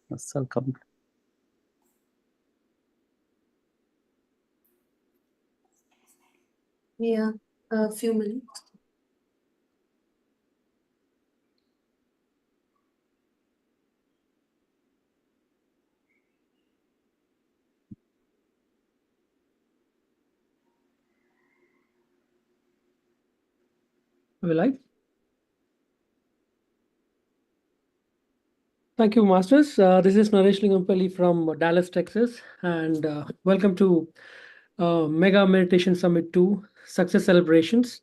Welcome. Yeah, a few minutes. Are we live? Thank you, Masters. This is Naresh Lingampalli from Dallas, Texas, and welcome to Mega Meditation Summit 2 Success Celebrations,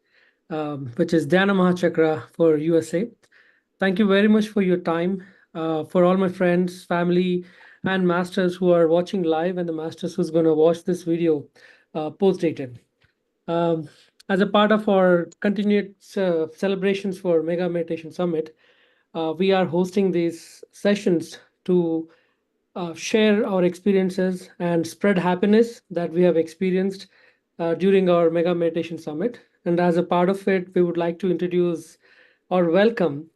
which is Dhyana Mahachakra for USA. Thank you very much for your time. For all my friends, family, and masters who are watching live, and the masters who's going to watch this video post-dated. As a part of our continued celebrations for Mega Meditation Summit, we are hosting these sessions to share our experiences and spread happiness that we have experienced during our Mega Meditation Summit. And as a part of it, we would like to introduce or welcome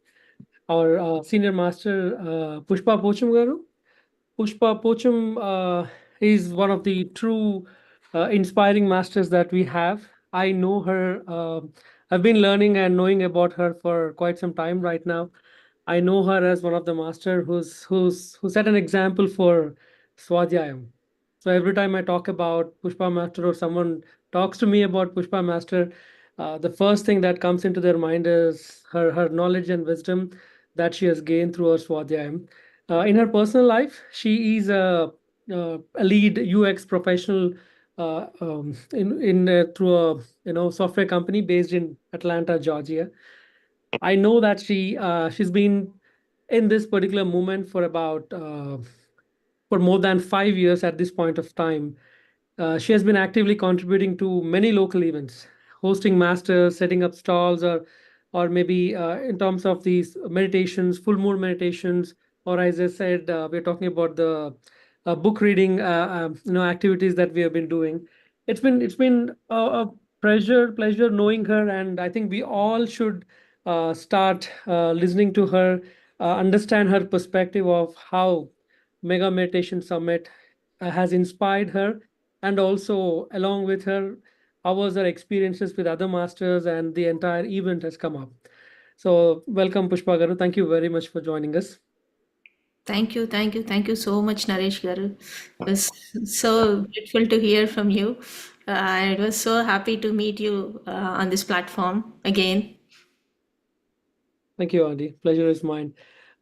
our senior master, Pushpa Pocham Garu. Pushpa Pocham is one of the true inspiring masters that we have. I know her. I've been learning and knowing about her for quite some time right now. I know her as one of the master who set an example for Swadhyayam. So every time I talk about Pushpa Master or someone talks to me about Pushpa Master, the first thing that comes into their mind is her knowledge and wisdom that she has gained through her Swadhyayam. In her personal life, she is a lead UX professional in through a software company based in Atlanta, Georgia. I know that she's been in this particular movement for about for more than 5 years at this point of time. She has been actively contributing to many local events, hosting masters, setting up stalls, or maybe in terms of these meditations, full moon meditations, or as I said, we're talking about the book reading, activities that we have been doing. It's been a pleasure knowing her, and I think we all should start listening to her, understand her perspective of how Mega Meditation Summit has inspired her, and also along with her, ours are experiences with other masters, and the entire event has come up. So, welcome, Pushpa Garu. Thank you very much for joining us. Thank you so much, Naresh Garu. It was so grateful to hear from you. I was so happy to meet you on this platform again. Thank you, Andy. Pleasure is mine.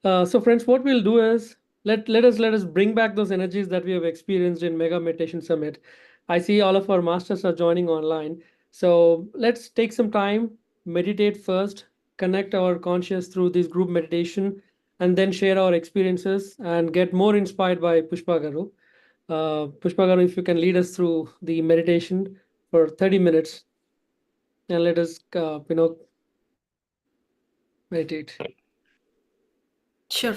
So, friends, what we'll do is let us bring back those energies that we have experienced in Mega Meditation Summit. I see all of our masters are joining online. So let's take some time, meditate first, connect our conscious through this group meditation, and then share our experiences and get more inspired by Pushpa Garu. Pushpa Garu, if you can lead us through the meditation for 30 minutes, and let us, meditate. Sure.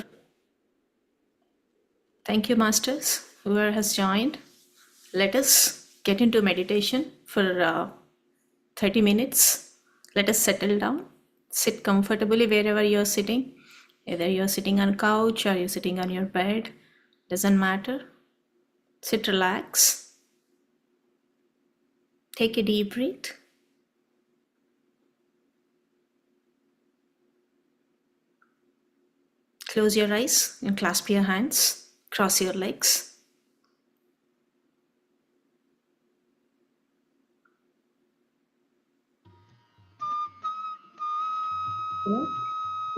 Thank you, Masters, whoever has joined. Let us get into meditation for 30 minutes. Let us settle down. Sit comfortably wherever you're sitting. Either you're sitting on a couch or you're sitting on your bed. Doesn't matter. Sit, relax. Take a deep breath. Close your eyes and clasp your hands. Cross your legs.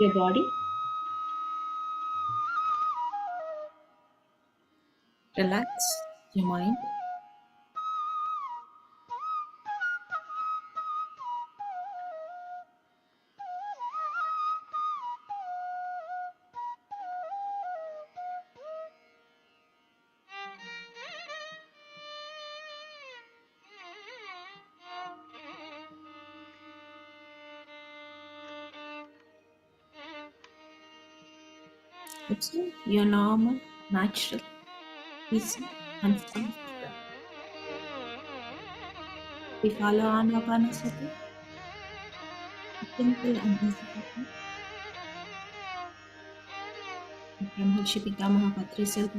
Your body. Relax your mind. Observe your normal, natural, easy, and soft breath. We follow Anapanasati, a simple and easy technique. Brahmachi Pitamaha Patriji.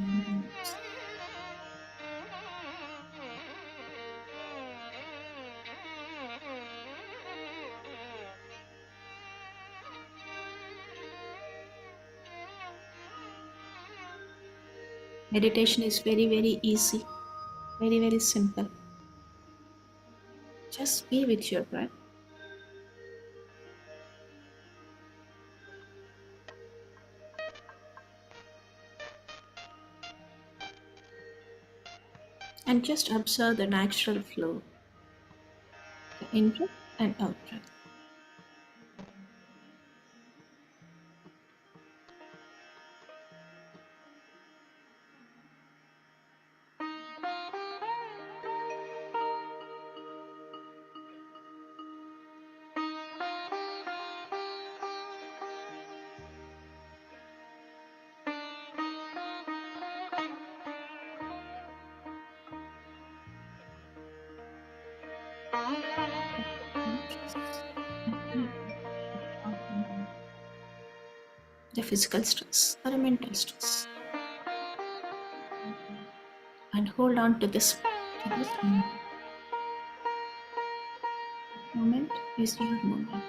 Meditation is very, very easy, very, very simple. Just be with your breath. And just observe the natural flow, the in-breath and out-breath. The physical stress or a mental stress. And hold on to this moment. Moment is your moment.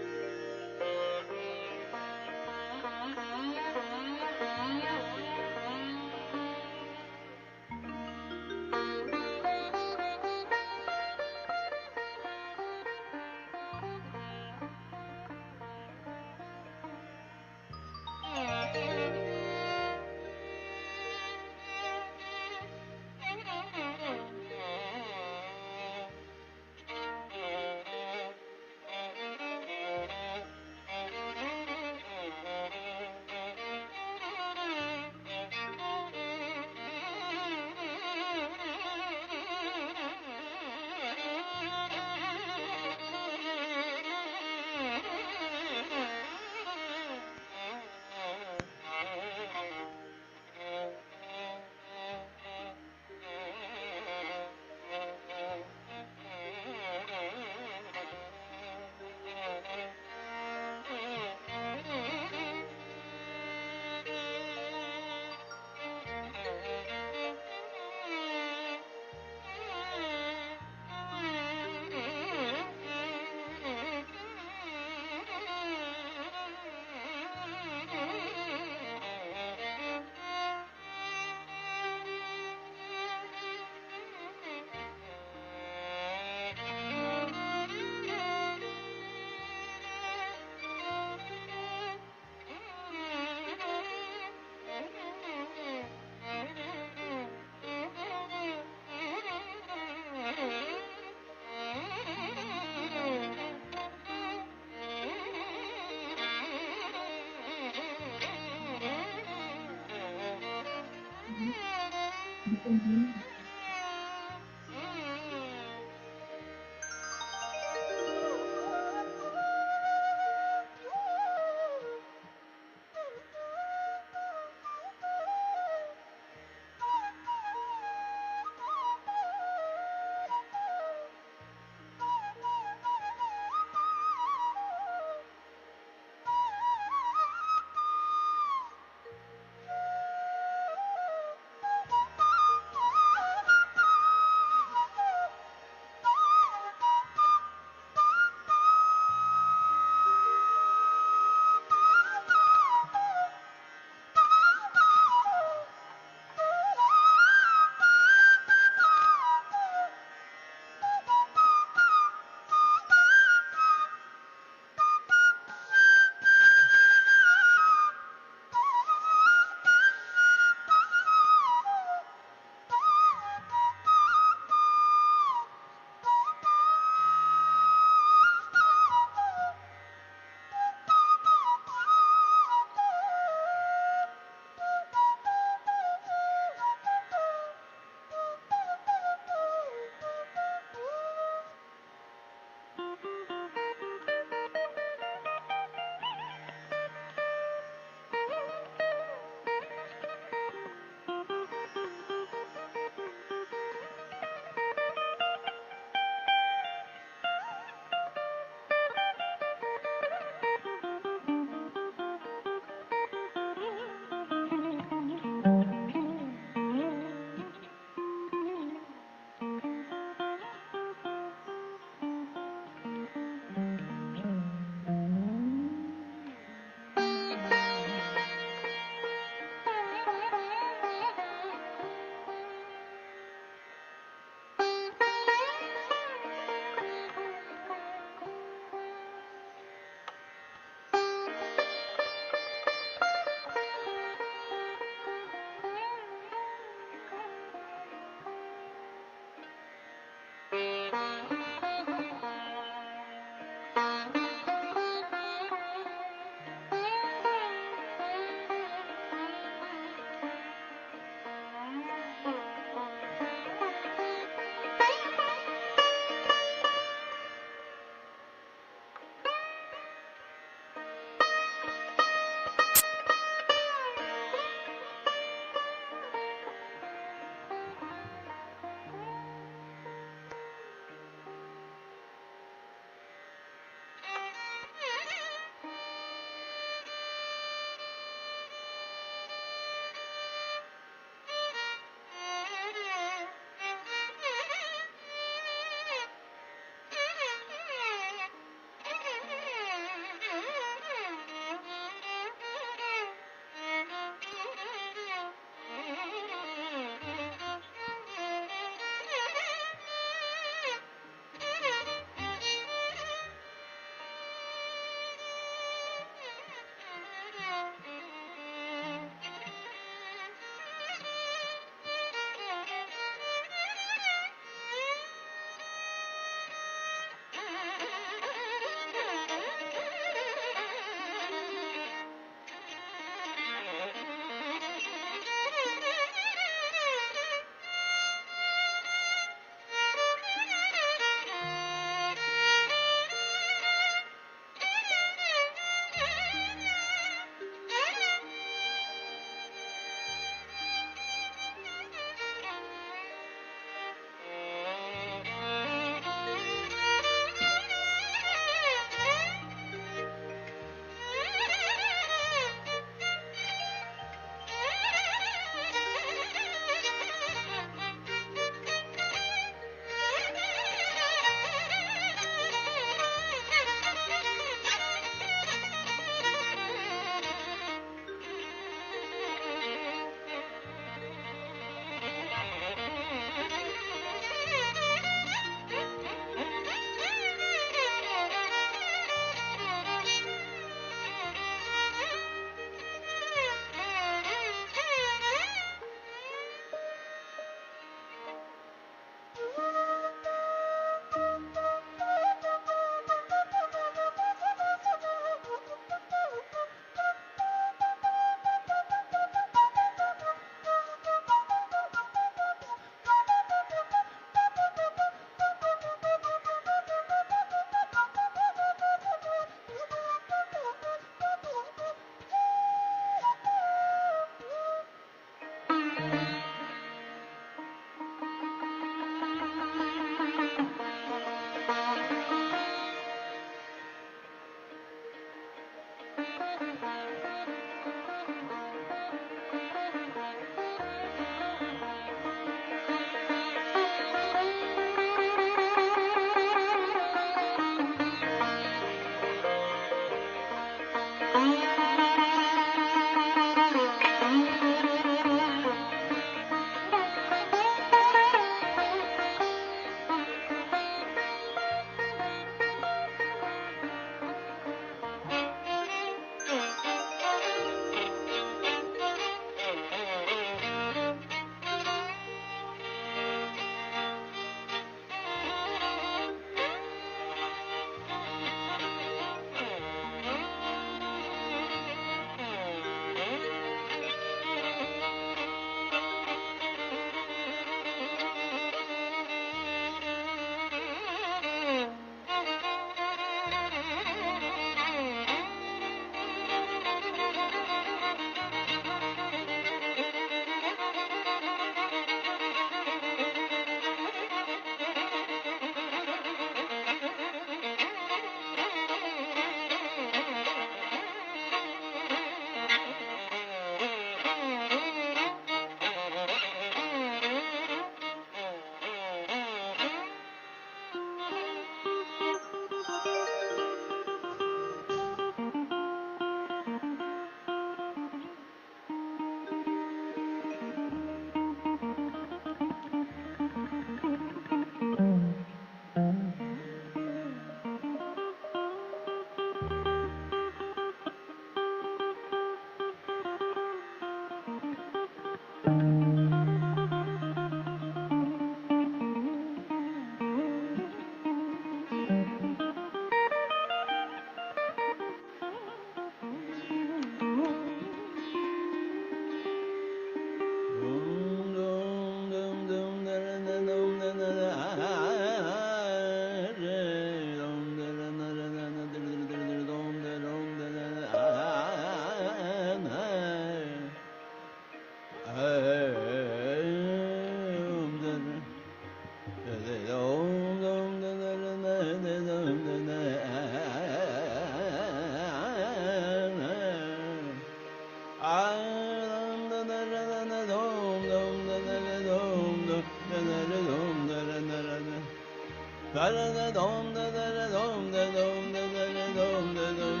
da da da dom da da da dom da dom da da da dom da dom.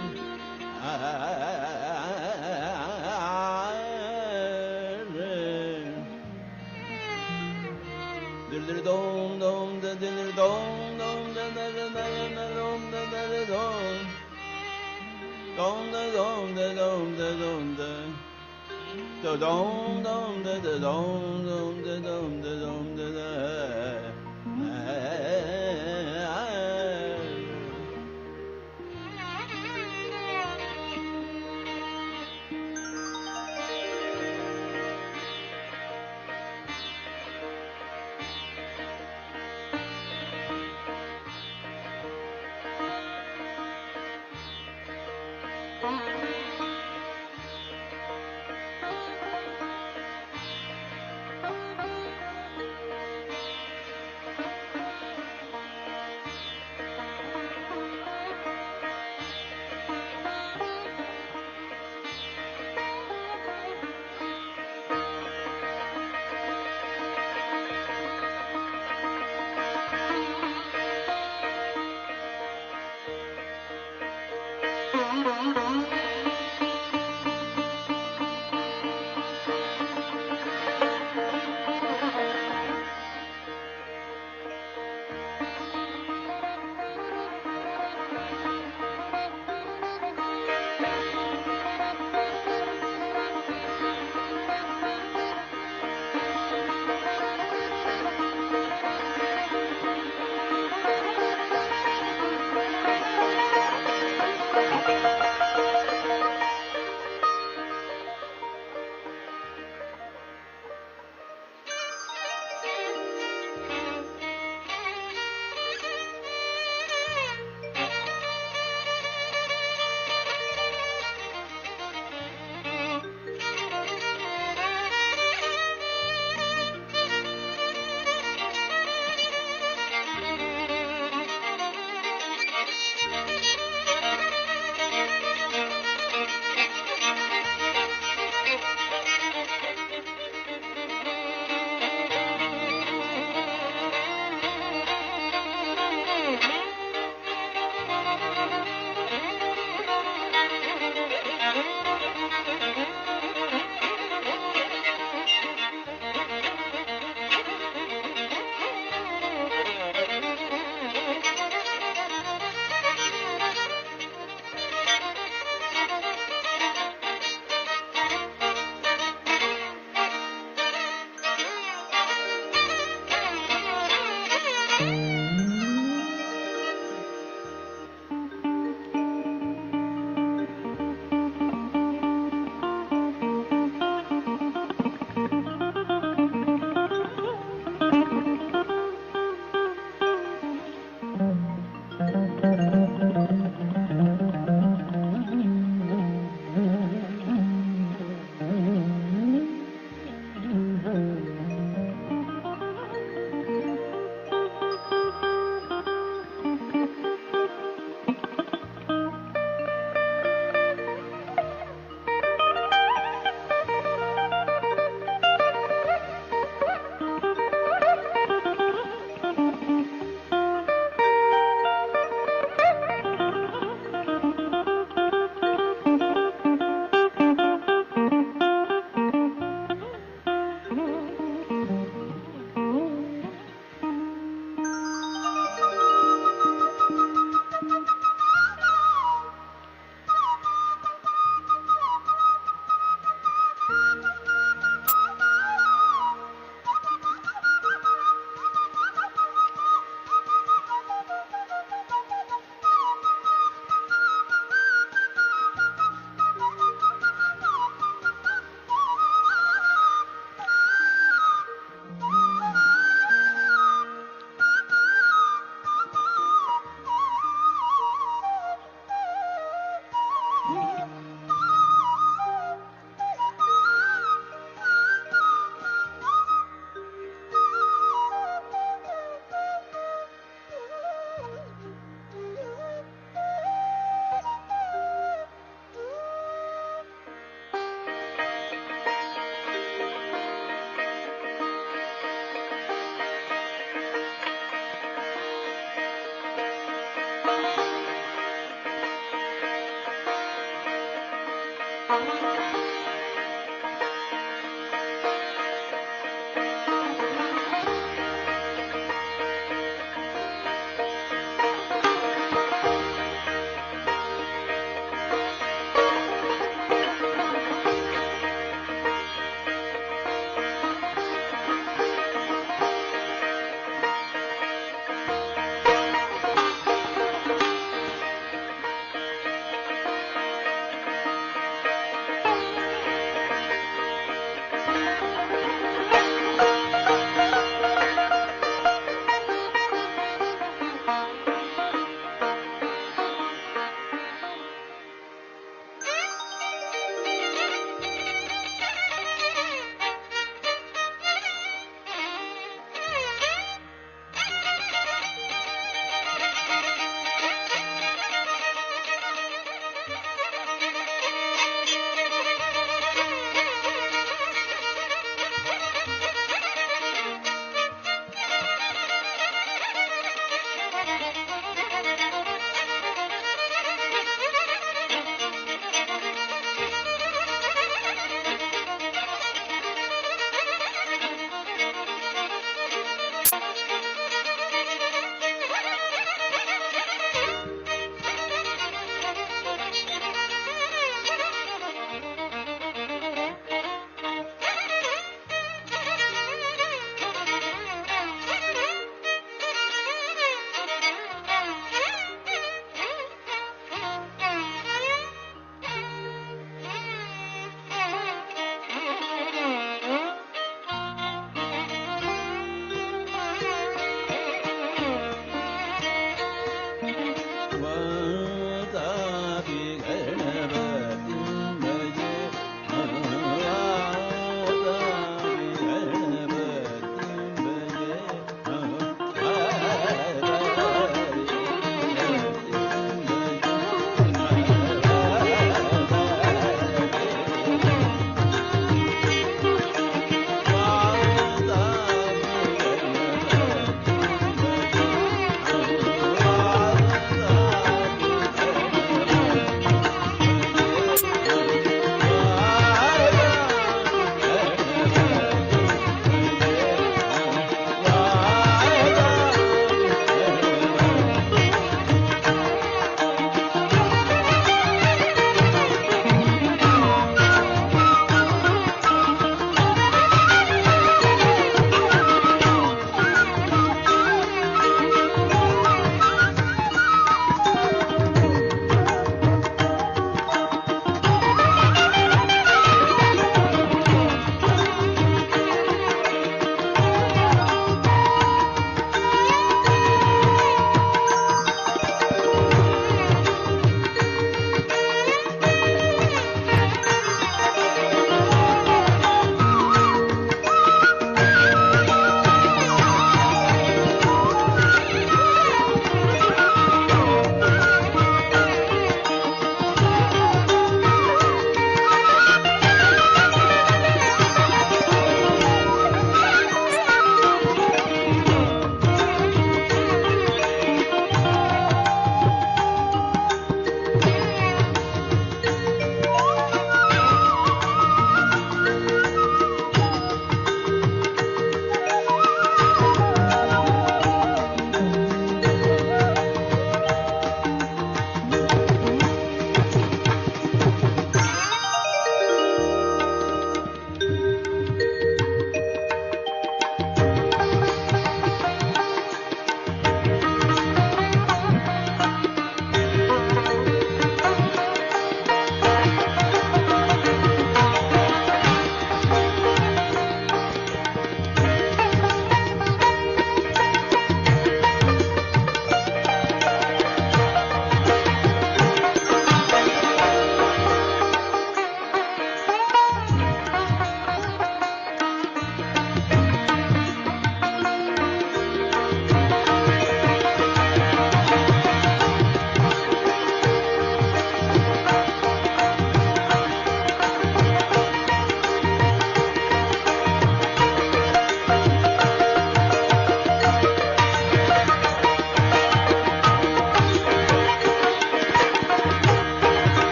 Dil dom dom da dil dom dom da da da da da dom da da da dom. Dom da dom da dom da dom da. Da dom dom da da dom dom da dom da dom da da.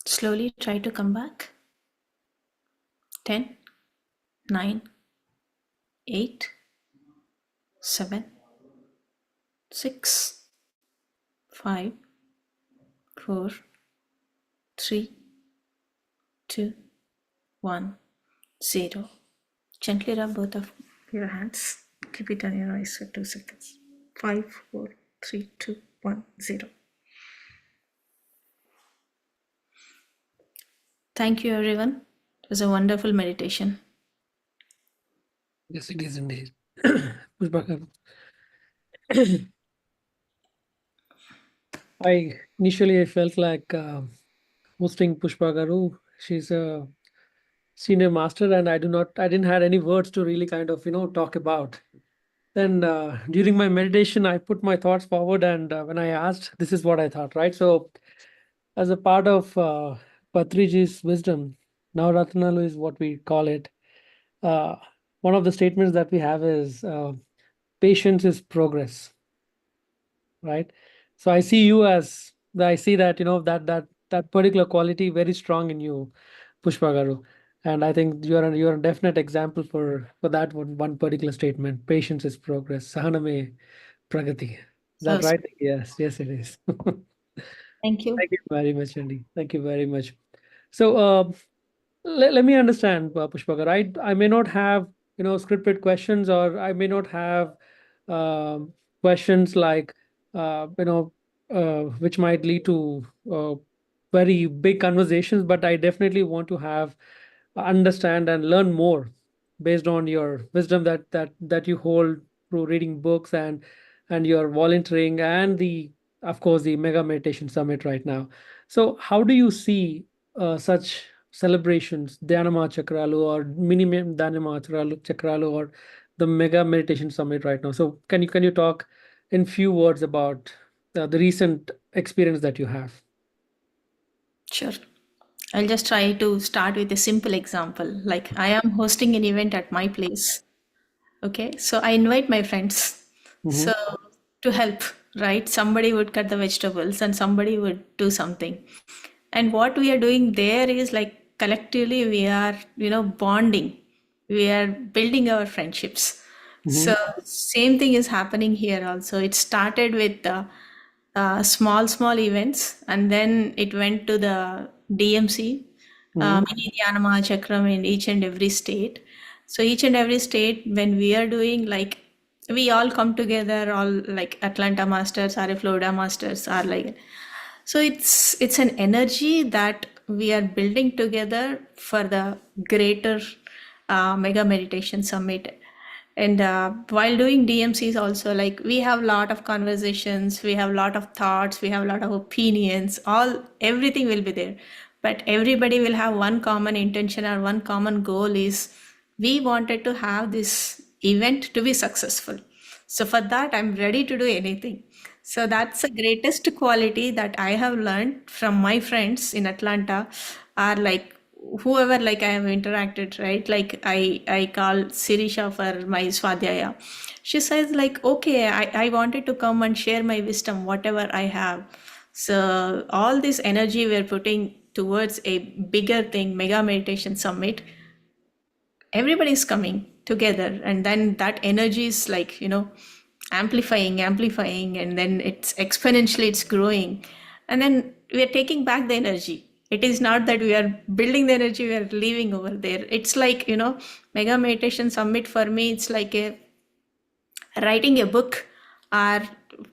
Slowly try to come back. 10, 9, 8, 7, 6, 5, 4, 3, 2, 1, 0. Gently rub both of your hands. Keep it on your eyes for 2 seconds. 5, 4, 3, 2, 1, 0. Thank you, everyone. It was a wonderful meditation. Yes, it is indeed. Pushpa, I felt like hosting Pushpa Garu. She's a senior master, and I didn't have any words to really kind of talk about. Then during my meditation, I put my thoughts forward, and when I asked, this is what I thought, right? So, as a part of Patriji's wisdom, Navaratnalu is what we call it. Uh, one of the statements that we have is patience is progress, right? So I see you as I see that that particular quality very strong in you, Pushpa Garu. And I think you're a definite example for that one particular statement. Patience is progress. Sahaname Pragati. Is So, that right? Yes, yes, it is. thank you. Thank you very much, Andy. Thank you very much. So, let me understand, Pushpagar. I may not have scripted questions, or I may not have questions like which might lead to very big conversations. But I definitely want to have understand and learn more based on your wisdom that you hold through reading books and your volunteering and the of course the Mega Meditation Summit right now. So how do you see such celebrations, Dhyanama Chakralu or Mini Dhyanama Chakralu or the Mega Meditation Summit right now? So can you talk in few words about the recent experience that you have? Sure. I'll just try to start with a simple example. Like I am hosting an event at my place. Okay, so I invite my friends. Mm-hmm. So to help, right? Somebody would cut the vegetables and somebody would do something. And what we are doing there is like collectively we are, bonding. We are building our friendships. Mm-hmm. So same thing is happening here also. It started with small events, and then it went to the DMC, Mm-hmm. mini Dhyana Mahachakram in each and every state. So each and every state, when we are doing like, we all come together, all like Atlanta Masters or a Florida Masters are like, so it's an energy that we are building together for the greater Mega Meditation Summit. And while doing DMCs also, like we have a lot of conversations, we have a lot of thoughts, we have a lot of opinions, everything will be there. But everybody will have one common intention or one common goal is we wanted to have this event to be successful. So for that, I'm ready to do anything. So that's the greatest quality that I have learned from my friends in Atlanta, are like whoever like I have interacted, right? Like I call Sirisha for my Swadhyaya. She says like, okay, I wanted to come and share my wisdom, whatever I have. So all this energy we're putting towards a bigger thing, Mega Meditation Summit, everybody's coming together, and then that energy is like amplifying, and then it's exponentially it's growing, and then we are taking back the energy. It is not that we are building the energy, we are leaving over there. It's like Mega Meditation Summit for me, it's like a writing a book, or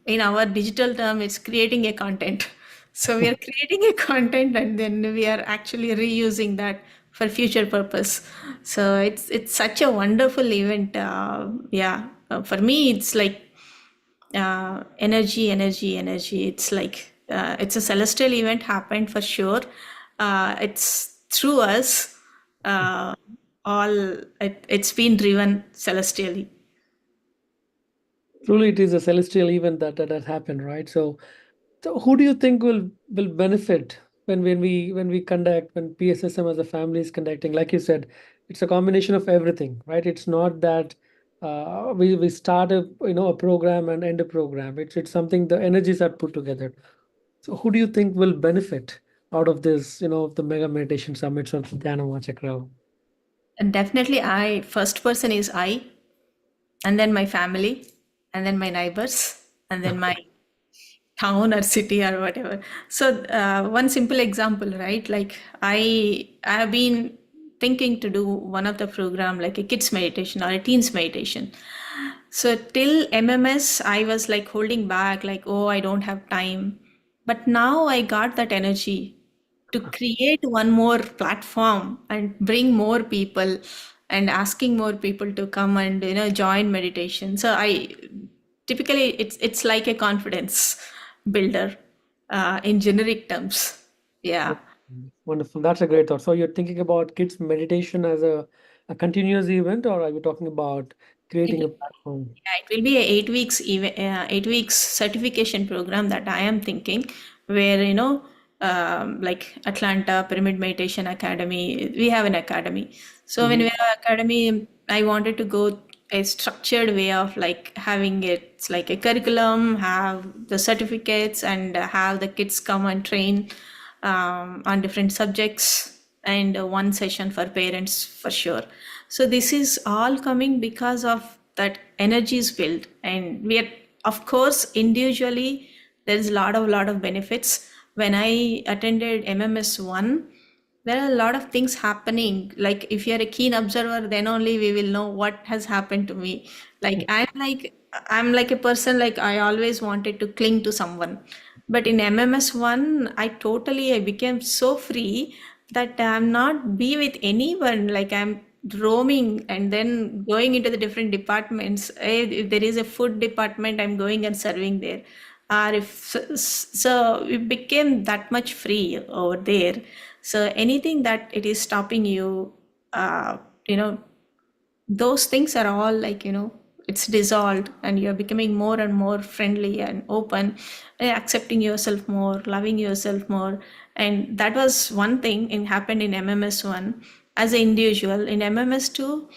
in our digital term it's creating a content. So we are creating a content, and then we are actually reusing that for future purpose. So it's such a wonderful event. For me it's like energy. It's like it's a celestial event happened for sure. It's through us, uh, it's been driven celestially. Truly, it is a celestial event that happened, right? So who do you think will benefit when we conduct, when PSSM as a family is conducting? Like you said, it's a combination of everything, right? It's not that we start a program and end a program. It's something, the energies are put together. So who do you think will benefit out of this, the mega meditation summits of Dhyana Mahachakra? And definitely, first person is I, and then my family, and then my neighbors, and then my town or city or whatever. So one simple example, right? Like I have been thinking to do one of the program like a kids meditation or a teens meditation. So till MMS, I was like holding back, like, oh, I don't have time. But now I got that energy to create one more platform and bring more people and asking more people to come and join meditation. So I typically it's like a confidence builder in generic terms. Yeah. Wonderful. That's a great thought. So you're thinking about kids meditation as a continuous event, or are you talking about creating a platform? Yeah, it will be a 8 weeks 8 weeks certification program that I am thinking, where like Atlanta Pyramid Meditation Academy, we have an academy. So when we have academy, I wanted to go a structured way of like having it's like a curriculum, have the certificates, and have the kids come and train on different subjects, and one session for parents for sure. So this is all coming because of that energy is built, and we are, of course, individually there is a lot of benefits. When I attended MMS 1, there are a lot of things happening. Like if you're a keen observer, then only we will know what has happened to me. Like I'm like a person, like I always wanted to cling to someone, but in MMS 1 I became so free that I'm not be with anyone. Like I'm roaming and then going into the different departments. If there is a food department, I'm going and serving there. Or if so, we became that much free over there. So anything that it is stopping you, uh, you know, those things are all like, it's dissolved, and you're becoming more and more friendly and open, accepting yourself more, loving yourself more. And that was one thing in happened in MMS 1 as an individual. In MMS 2,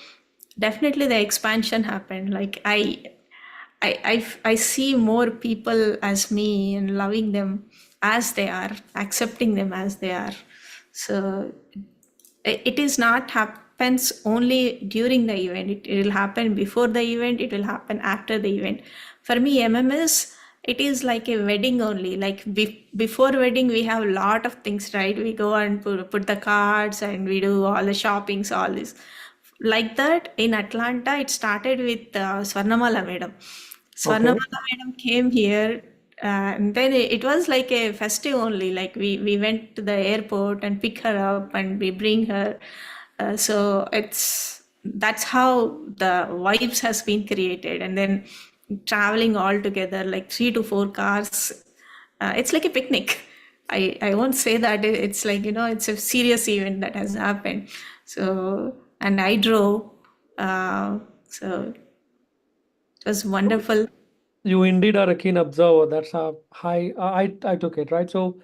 definitely the expansion happened. Like I see more people as me and loving them as they are, accepting them as they are. So it is not happens only during the event. It will happen before the event. It will happen after the event. For me, MMS, it is like a wedding only. Like before wedding, we have a lot of things, right? We go and put the cards and we do all the shoppings, all this. Like that, in Atlanta, it started with Swarnamala Madam. Swarnamala Madam came here, and then it was like a festive only. Like we went to the airport and pick her up and we bring her. So that's how the vibes has been created, and then traveling all together like 3 to 4 cars. It's like a picnic. I won't say that it's like it's a serious event that has happened. So and I drove. So it was wonderful. You indeed are a keen observer. That's how high I took it, right? So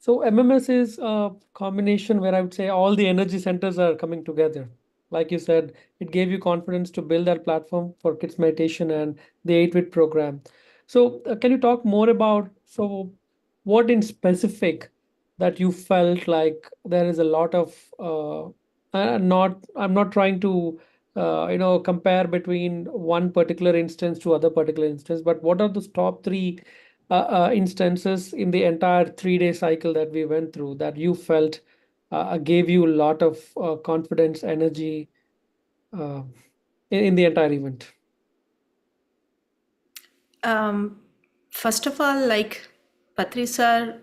MMS is a combination where I would say all the energy centers are coming together. Like you said, it gave you confidence to build that platform for kids meditation and the 8-week program. So can you talk more about what in specific that you felt like there is a lot of I'm not trying to compare between one particular instance to other particular instance, but what are the top three instances in the entire 3-day cycle that we went through that you felt gave you a lot of confidence, energy uh, in the entire event? First of all, like Patri sir,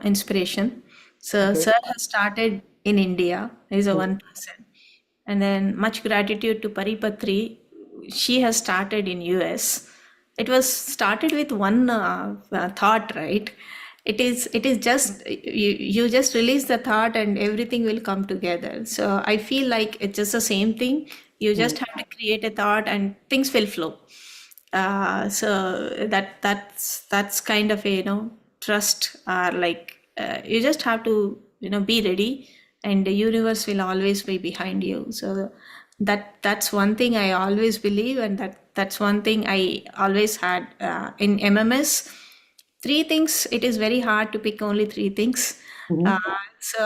inspiration. So Okay. sir has started in India. He's a one person, and then much gratitude to Patri. She has started in US. It was started with one thought, right? It is just you just release the thought and everything will come together. So I feel like it's just the same thing. You just have to create a thought and things will flow. So that's kind of a trust, like you just have to be ready, and the universe will always be behind you. So that's one thing I always believe, and that's one thing I always had in MMS. three things. It is very hard to pick only three things. Mhm. So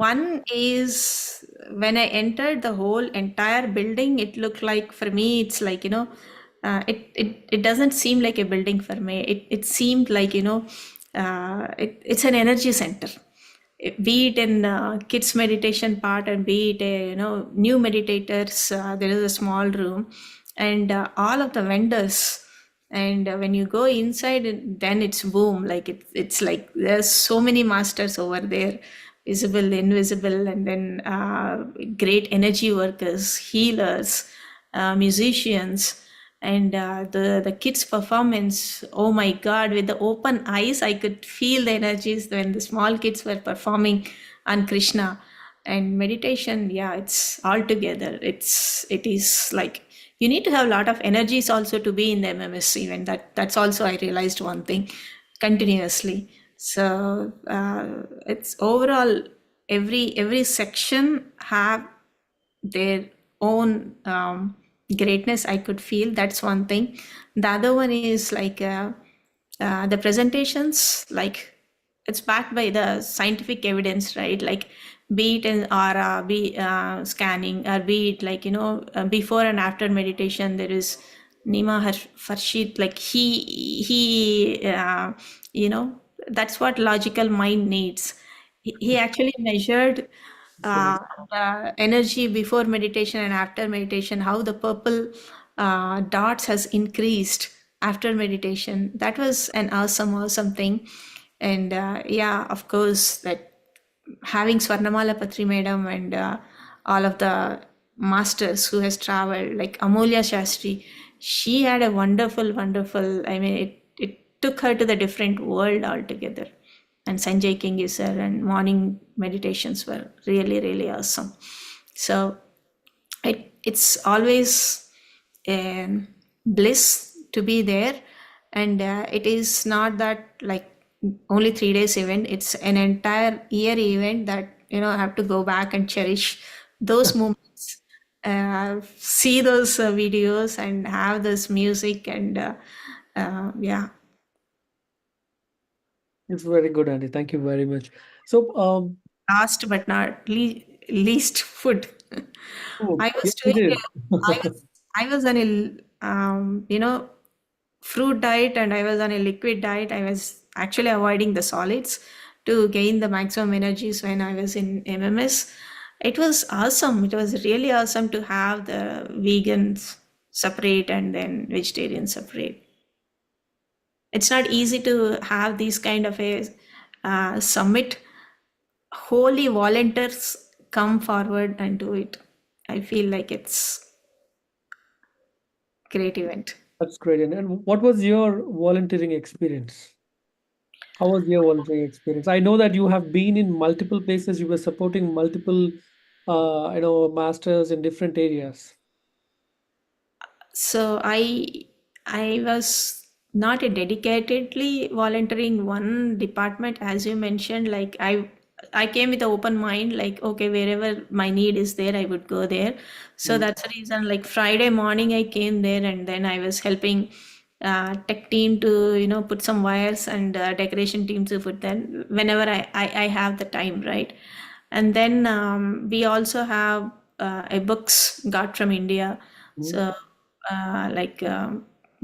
one is when I entered the whole entire building, it looked like, for me, it's like, it doesn't seem like a building for me. It seemed like, it's an energy center. Be it in kids meditation part, and be it a, new meditators, there is a small room, and all of the vendors, and when you go inside, then it's boom, like it's like there's so many masters over there, visible, invisible, and then great energy workers, healers, musicians, and the kids performance, oh my god, with the open eyes I could feel the energies when the small kids were performing on Krishna. And meditation, yeah, it's all together. It is like you need to have a lot of energies also to be in the MMS event. That's also, I realized one thing, continuously. So it's overall, every section have their own greatness, I could feel. That's one thing. The other one is like the presentations, like it's backed by the scientific evidence, right? Like be it in aura, be scanning, or be it like, before and after meditation, there is Nima Farshid, like he that's what logical mind needs. He actually measured Excellent. the energy before meditation and after meditation, how the purple dots has increased after meditation. That was an awesome thing. And yeah, of course, that having Swarnamala Patri Madam and all of the masters who has traveled, like Amulya Shastri, she had a wonderful, I mean, it took her to the different world altogether. And Sanjay King is there, and morning meditations were really awesome. So it's always a bliss to be there. And it is not that like only 3 days event, it's an entire year event that I have to go back and cherish those moments, see those videos and have this music, and yeah. It's very good, Andy. Thank you very much. So, Last but not least, food. oh, I was yes, you doing did. I was on a fruit diet, and I was on a liquid diet. I was actually avoiding the solids to gain the maximum energies when I was in MMS. It was awesome. It was really awesome to have the vegans separate and then vegetarian separate. It's not easy to have these kind of a summit. Wholly volunteers come forward and do it. I feel like it's great event. That's great. And what was your volunteering experience? How was your volunteering experience? I know that you have been in multiple places. You were supporting multiple, masters in different areas. So I was not a dedicatedly volunteering one department, as you mentioned. Like I came with an open mind, like okay, wherever my need is there, I would go there. So Mm. that's the reason. Like Friday morning, I came there, and then I was helping tech team to put some wires, and decoration team to put them whenever I have the time, right? And then we also have a books got from India. Mm. So like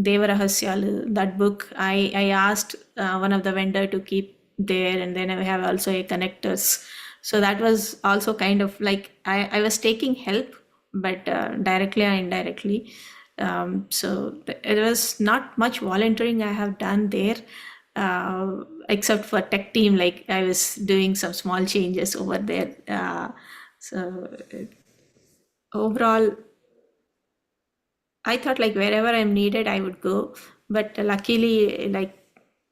Deva Rahasyalu, that book, I asked one of the vendor to keep there, and then I have also a connectors. So that was also kind of like I was taking help, but directly or indirectly. So it was not much volunteering I have done there, except for tech team. Like I was doing some small changes over there. So overall, I thought like wherever I'm needed, I would go. But luckily, like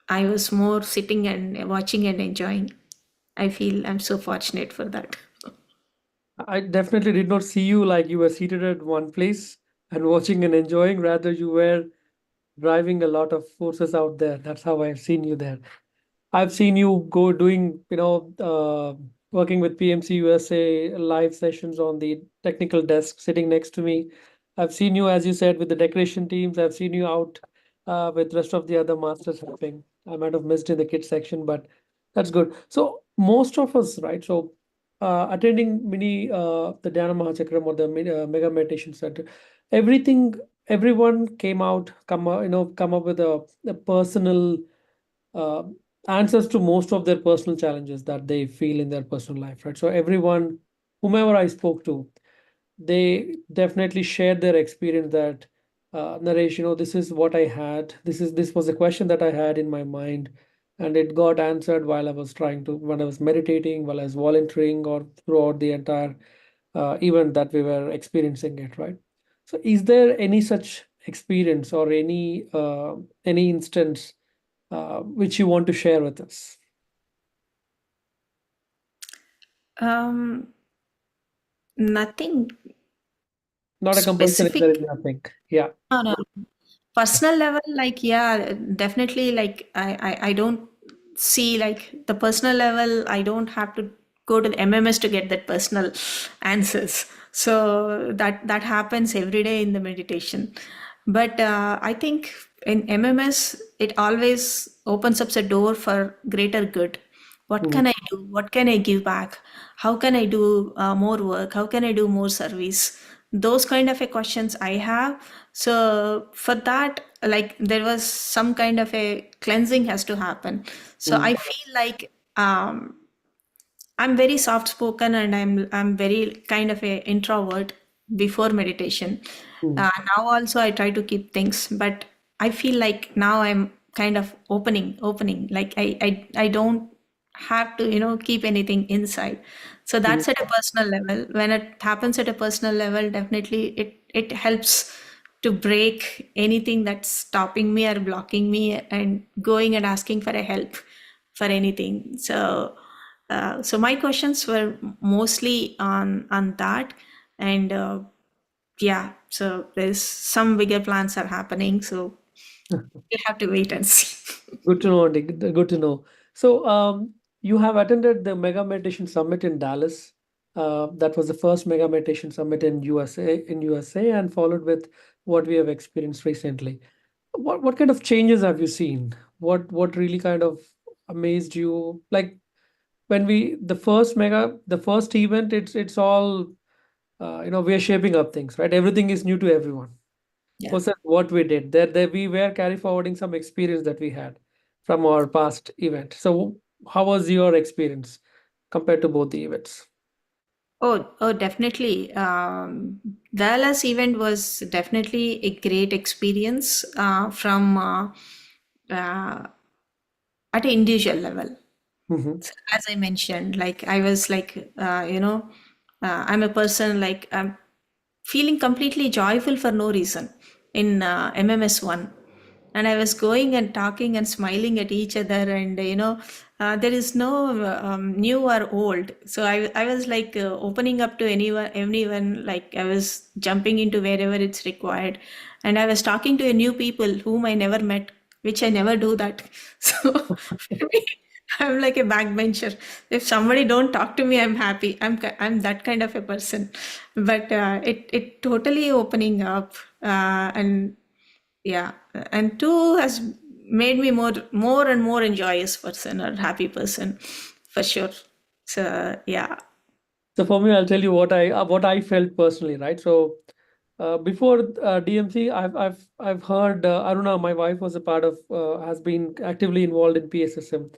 I was more sitting and watching and enjoying. I feel I'm so fortunate for that. I definitely did not see you like you were seated at one place and watching and enjoying. Rather, you were driving a lot of forces out there. That's how I've seen you there. I've seen you go doing, working with PMCUSA live sessions on the technical desk sitting next to me. I've seen you, as you said, with the decoration teams. I've seen you out with rest of the other masters helping. I might have missed in the kids section, but that's good. So most of us, right? So attending mini the Dhyana Mahachakram or the Mega Meditation Center, everything, everyone came out, come up with a personal uh, answers to most of their personal challenges that they feel in their personal life, right? So everyone, whomever I spoke to, they definitely shared their experience that Naresh, this is what I had. This was a question that I had in my mind, and it got answered while I was when I was meditating, while I was volunteering, or throughout the entire event that we were experiencing it, right? So, is there any such experience or any instance which you want to share with us? Um, Nothing Not a compulsory specific. encouragement, I think. Yeah. No, no. Personal level, like, yeah, definitely, like, I don't see, like, the personal level, I don't have to go to the MMS to get that personal answers. So that happens every day in the meditation. But I think in MMS, it always opens up a door for greater good. What Mhm. can I do? What can I give back? How can I do more work? How can I do more service? Those kind of a questions I have. So for that, like, there was some kind of a cleansing has to happen. So Mhm. I feel like I'm very soft spoken, and I'm very kind of a introvert before meditation. Mhm. Now also I try to keep things, but I feel like now I'm kind of opening. Like I don't have to keep anything inside. So Mhm. that's at a personal level. When it happens at a personal level, definitely it helps to break anything that's stopping me or blocking me and going and asking for a help for anything. So my questions were mostly on that, and yeah. So there's some bigger plans are happening. So you have to wait and see. Good to know, Andy. Good to know. So, you have attended the Mega Meditation Summit in Dallas. That was the first Mega Meditation Summit in USA, and followed with what we have experienced recently. What kind of changes have you seen? What really kind of amazed you? Like when the first event, it's all we are shaping up things, right? Everything is new to everyone. Yeah. Was that what we did? There we were carry forwarding some experience that we had from our past event. So how was your experience compared to both the events? Oh, definitely. Dallas event was definitely a great experience from uh, at an individual level. Hmm. As I mentioned, like, I was like, I'm a person, like, I'm feeling completely joyful for no reason in MMS one, and I was going and talking and smiling at each other, and there is no new or old. So I was like opening up to anyone. Like, I was jumping into wherever it's required, and I was talking to a new people whom I never met, which I never do that. So for me, I'm like a backbencher. If somebody don't talk to me, I'm happy. I'm that kind of a person. But it totally opening up, and yeah, and two has made me more and more enjoyous person or happy person, for sure. So yeah. So for me, I'll tell you what I felt personally, right? So before DMC, I've heard Aruna, my wife, was a part of has been actively involved in PSSM.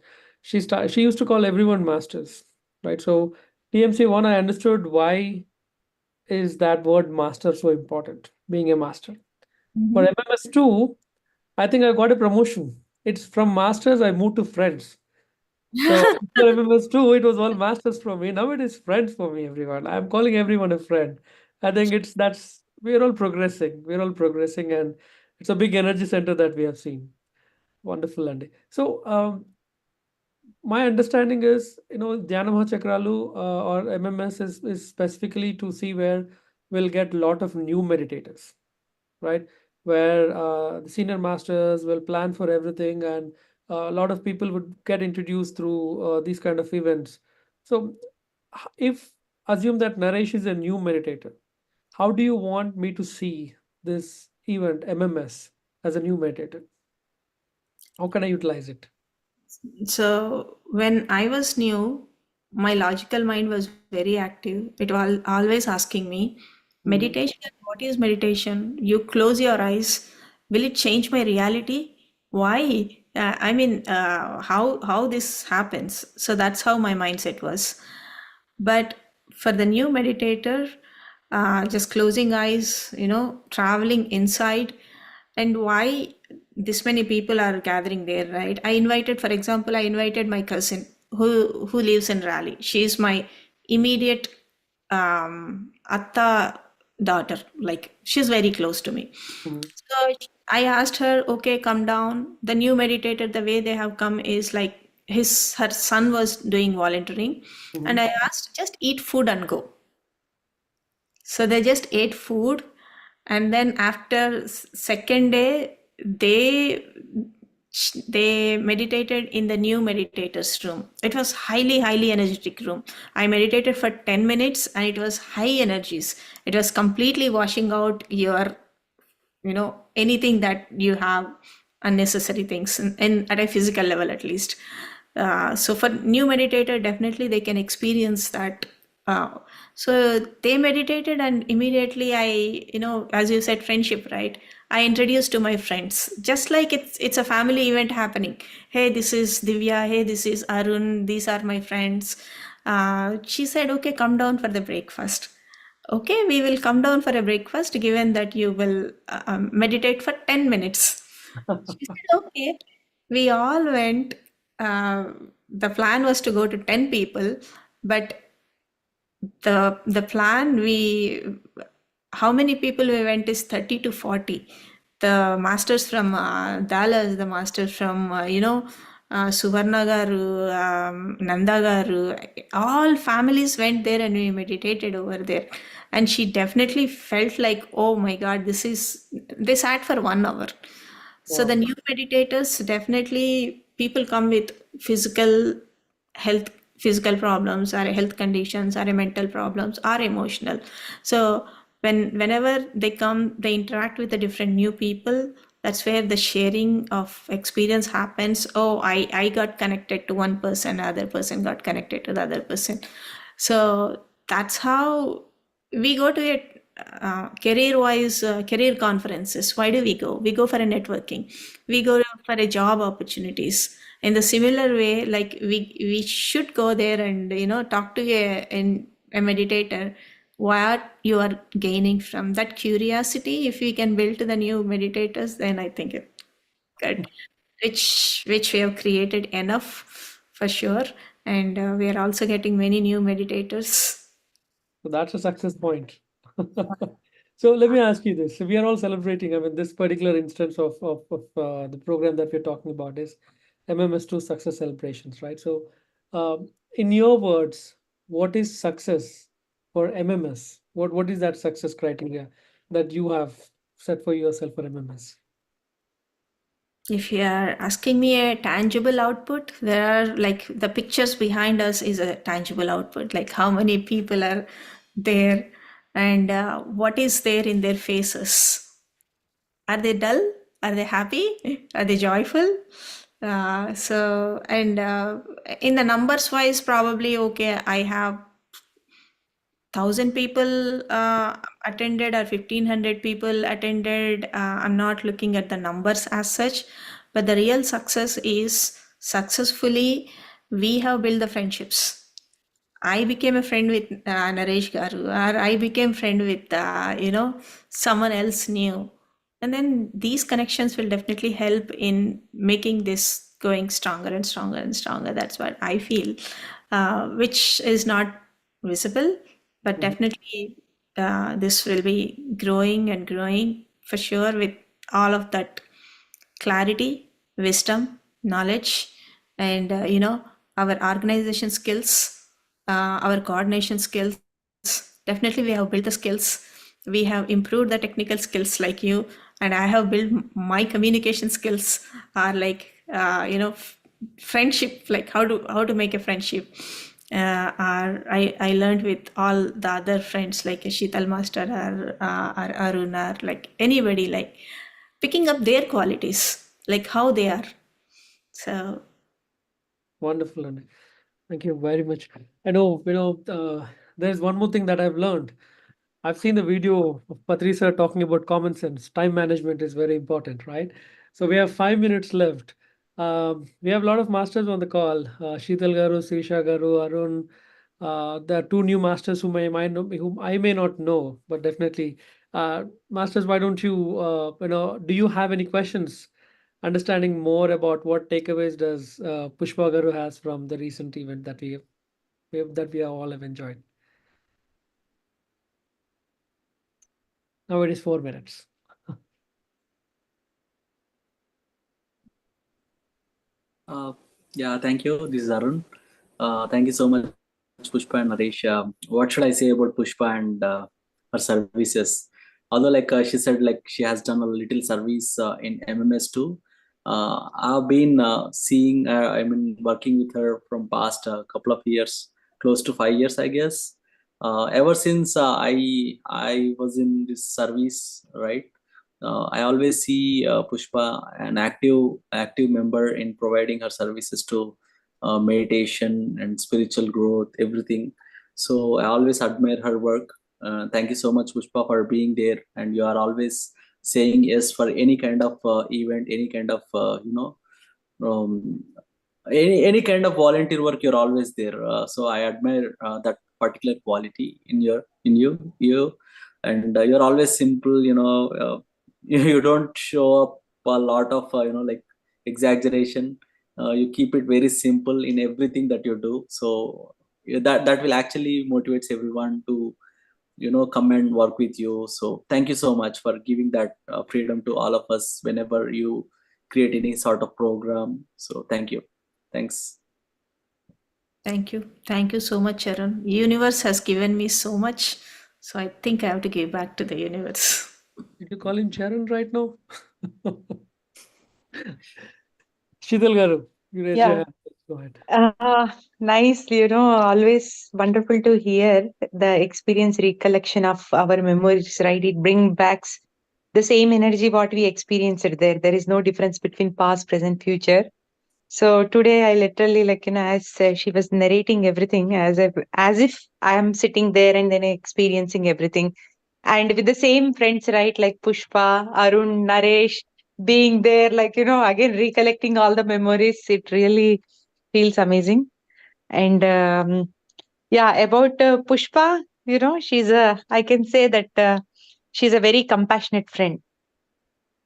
She used to call everyone masters, right? So DMC one, I understood why is that word master so important, being a master. For Mhm. MMS two, I think I got a promotion. It's from masters I moved to friends. So before MMS two, it was all masters for me. Now it is friends for me. Everyone, I'm calling everyone a friend. I think that's we're all progressing. We're all progressing, and it's a big energy center that we have seen. Wonderful, Andy. So my understanding is, Dhyanama Chakralu or MMS is specifically to see where we'll get a lot of new meditators, right? Where the senior masters will plan for everything, and a lot of people would get introduced through these kind of events. So, if assume that Naresh is a new meditator, how do you want me to see this event, MMS, as a new meditator? How can I utilize it? So when I was new, my logical mind was very active. It was always asking me, meditation, what is meditation? You close your eyes. Will it change my reality? Why? How this happens? So that's how my mindset was. But for the new meditator, just closing eyes, traveling inside, and why this many people are gathering there, right? For example, I invited my cousin who lives in Raleigh. She is my immediate atta daughter. Like she's very close to me. So I asked her, okay, come down. The new meditator, the way they have come is like her son was doing volunteering, and I asked, just eat food and go. So they just ate food, and then after second day, they meditated in the new meditators room. It was highly energetic room. I meditated for 10 minutes and it was high energies. It was completely washing out your anything that you have unnecessary things and at a physical level at least. So for new meditator, definitely they can experience that. So they meditated, and immediately as you said, friendship, right? I introduced to my friends, just like it's a family event happening. Hey, this is Divya. Hey, this is Arun. These are my friends. She said, okay, come down for the breakfast. Okay, we will come down for a breakfast given that you will meditate for 10 minutes. She said, okay. We all went. The plan was to go to 10 people, but the plan how many people we went is 30 to 40. The masters from Dallas, the masters from Suvarna garu, Nanda garu, all families went there and we meditated over there. And she definitely felt like, oh my God, they sat for 1 hour. So the new meditators, definitely people come with health physical problems or health conditions or mental problems or emotional. So whenever they come, they interact with the different new people. That's where the sharing of experience happens. Oh, I got connected to one person, other person got connected to the other person. So that's how we go to it. Career conferences. Why do we go? We go for a networking. We go for a job opportunities. In the similar way, like we should go there and talk to a meditator what you are gaining from that curiosity. If we can build to the new meditators, then I think it good. Which we have created enough for sure, and we are also getting many new meditators. So that's a success point. So let me ask you this. So we are all celebrating, I mean, this particular instance of the program that we're talking about is MMS2 success celebrations, right? So in your words, what is success for MMS? What is that success criteria that you have set for yourself for MMS? If you are asking me a tangible output, there are like the pictures behind us is a tangible output, like how many people are there and what is there in their faces. Are they dull? Are they happy? Are they joyful? In the numbers wise, probably okay, I have 1,000 people attended or 1,500 people attended. I'm not looking at the numbers as such, but the real success is successfully we have built the friendships. I became a friend with Naresh Garu, or I became friend with someone else new, and then these connections will definitely help in making this going stronger and stronger and stronger. That's what I feel, which is not visible, but definitely this will be growing and growing for sure with all of that clarity, wisdom, knowledge, and our organization skills, our coordination skills. Definitely, we have built the skills. We have improved the technical skills like you, and I have built my communication skills. Are like friendship, like how to make a friendship. I learned with all the other friends like Sheetal Master or Arun or like anybody, like picking up their qualities, like how they are. So Wonderful, and thank you very much. I know, there's one more thing that I've learned. I've seen the video of Patriji sir talking about common sense. Time management is very important, right? So we have 5 minutes left. We have a lot of masters on the call. Sheetal Garu, Sirisha Garu, Arun. There are two new masters whom I may not know, but definitely, masters. Why don't you, do you have any questions? Understanding more about what takeaways does Pushpa Garu has from the recent event that we all have enjoyed. Now it is 4 minutes. Yeah, thank you. This is Arun. Thank you so much, Pushpa and Naresh. What should I say about Pushpa and her services? Although, like she said, like she has done a little service in MMS too. I've been seeing, working with her from past couple of years, close to 5 years, I guess. Ever since I was in this service, right? I always see Pushpa an active member in providing her services to meditation and spiritual growth, everything. So I always admire her work. Thank you so much, Pushpa, for being there, and you are always saying yes for any kind of event, any kind of um, any kind of volunteer work. You're always there. So I admire that particular quality in you, and you're always simple. You don't show up a lot of like exaggeration. You keep it very simple in everything that you do. So yeah, that will actually motivates everyone to come and work with you. So thank you so much for giving that freedom to all of us whenever you create any sort of program. So thank you. Thanks. Thank you. Thank you so much, Arun. Universe has given me so much. So I think I have to give back to the universe. Did you call him Charan right now? Sheetal Garu, you raise your Yeah, hand. Go ahead. nice, always wonderful to hear the experience recollection of our memories, right? It brings back the same energy what we experienced there. There is no difference between past, present, future. So today I literally as she was narrating everything as if I am sitting there and then experiencing everything. And with the same friends, right? Like Pushpa, Arun, Naresh, being there, again recollecting all the memories, it really feels amazing. And yeah, about Pushpa, I can say that she's a very compassionate friend.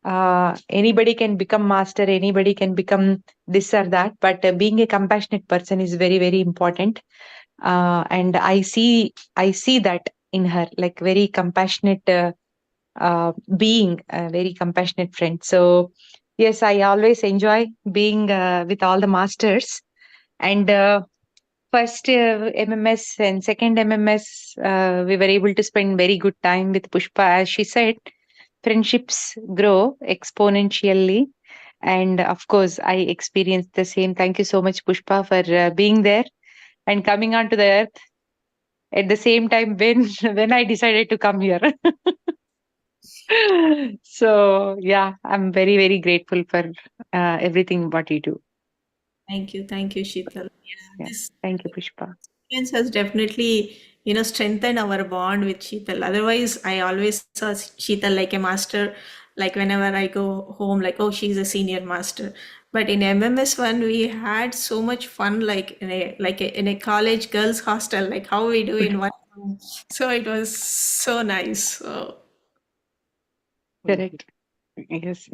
Anybody can become master, anybody can become this or that, but being a compassionate person is very, very important. And I see that in her, like very compassionate being, a very compassionate friend. So yes, I always enjoy being with all the masters. And first MMS and second MMS, we were able to spend very good time with Pushpa. As she said, friendships grow exponentially. And of course, I experienced the same. Thank you so much, Pushpa, for being there and coming onto the earth at the same time when when I decided to come here. So yeah, I'm very, very grateful for everything what you do. Thank you. Thank you, Sheetal. Yeah, Yeah, this thank you, Pushpa. experience has definitely, strengthened our bond with Sheetal. Otherwise, I always saw Sheetal like a master. Like whenever I go home, like, oh, she's a senior master. But in MMS one, we had so much fun, like in a college girls' hostel, like how we do in one room. So it was so nice. So Wonderful. Correct. Yes.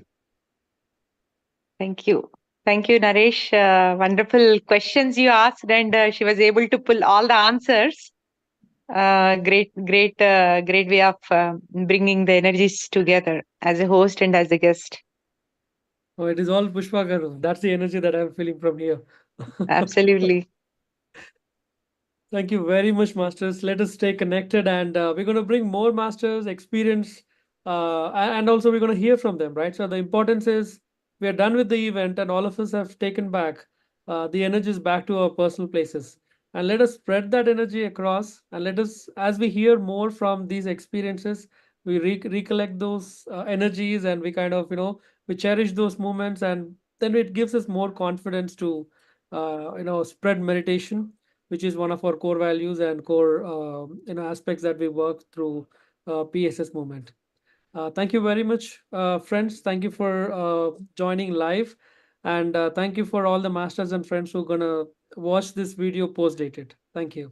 Thank you. Thank you, Naresh. Wonderful questions you asked, and she was able to pull all the answers. Great way of bringing the energies together as a host and as a guest. Oh, it is all Pushpa Garu. That's the energy that I'm feeling from here. Absolutely. Thank you very much, masters. Let us stay connected, and we're going to bring more masters, experience, and also we're going to hear from them, right? So the importance is we are done with the event, and all of us have taken back the energies back to our personal places, and let us spread that energy across, and let us, as we hear more from these experiences, we recollect those energies, and we kind of we cherish those moments, and then it gives us more confidence to spread meditation, which is one of our core values and core aspects that we work through PSS movement. Thank you very much, friends. Thank you for joining live, and thank you for all the masters and friends who are gonna watch this video post dated. Thank you.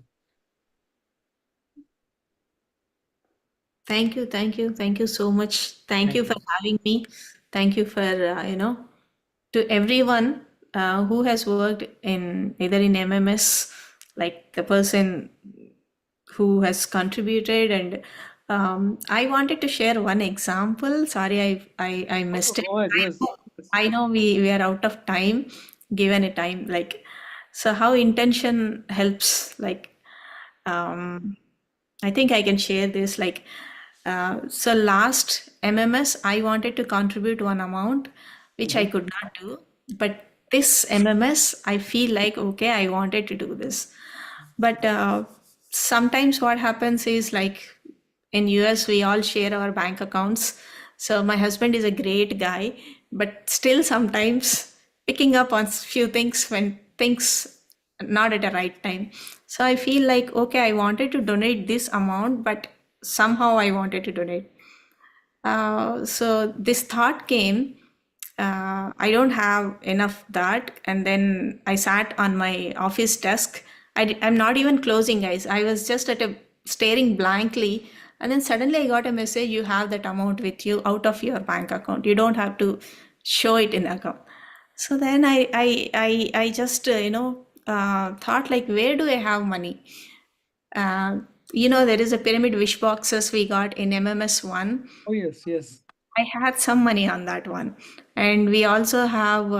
Thank you so much. Thank you for having me. Thank you for to everyone who has worked in either in MMS, like the person who has contributed, and I wanted to share one example. Sorry, I missed it. Go ahead, yes. I know we are out of time, given a time, like, so how intention helps, like, I think I can share this, like, so last MMS, I wanted to contribute one amount, which I could not do. But this MMS, I feel like, okay, I wanted to do this. But sometimes what happens is, like, in US, we all share our bank accounts. So my husband is a great guy, but still sometimes picking up on few things when things not at the right time. So I feel like, okay, I wanted to donate this amount, but somehow I wanted to donate. So this thought came, I don't have enough that. And then I sat on my office desk. I'm not even closing, guys. I was just staring blankly. And then suddenly I got a message, you have that amount with you out of your bank account. You don't have to show it in the account. So then I just, thought, like, where do I have money? There is a pyramid wish boxes we got in MMS 1. Oh, yes, yes. I had some money on that one. And we also have,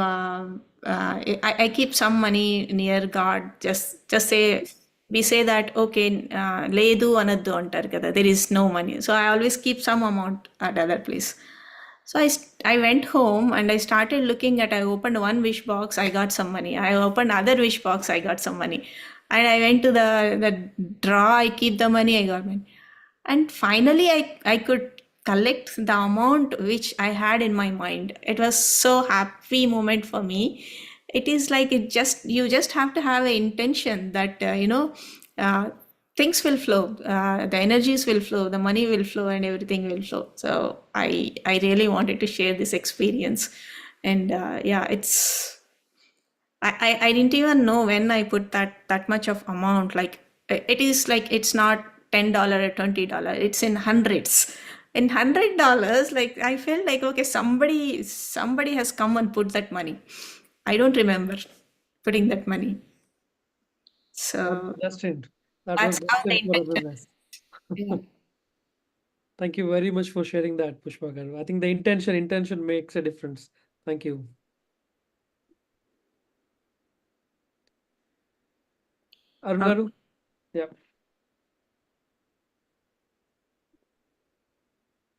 I keep some money near God. We say that, okay, ledu anaddu antaru kada. There is no money. So I always keep some amount at other place. So I went home and I started looking at, I opened one wish box, I got some money. I opened other wish box, I got some money. And I went to the draw, I keep the money, I got money. And finally, I could collect the amount which I had in my mind. It was so happy moment for me. It is like, you just have to have an intention that, things will flow, the energies will flow, the money will flow, and everything will flow. So I really wanted to share this experience. And I didn't even know when I put that much of amount. Like, it is like, it's not $10 or $20. It's in hundreds. In $100, like, I felt like, okay, somebody has come and put that money. I don't remember putting that money. So Destined. That that's was how the destined for a intention. business. Yeah. Thank you very much for sharing that, Pushpa garu. I think the intention makes a difference. Thank you. Arun garu? Yeah.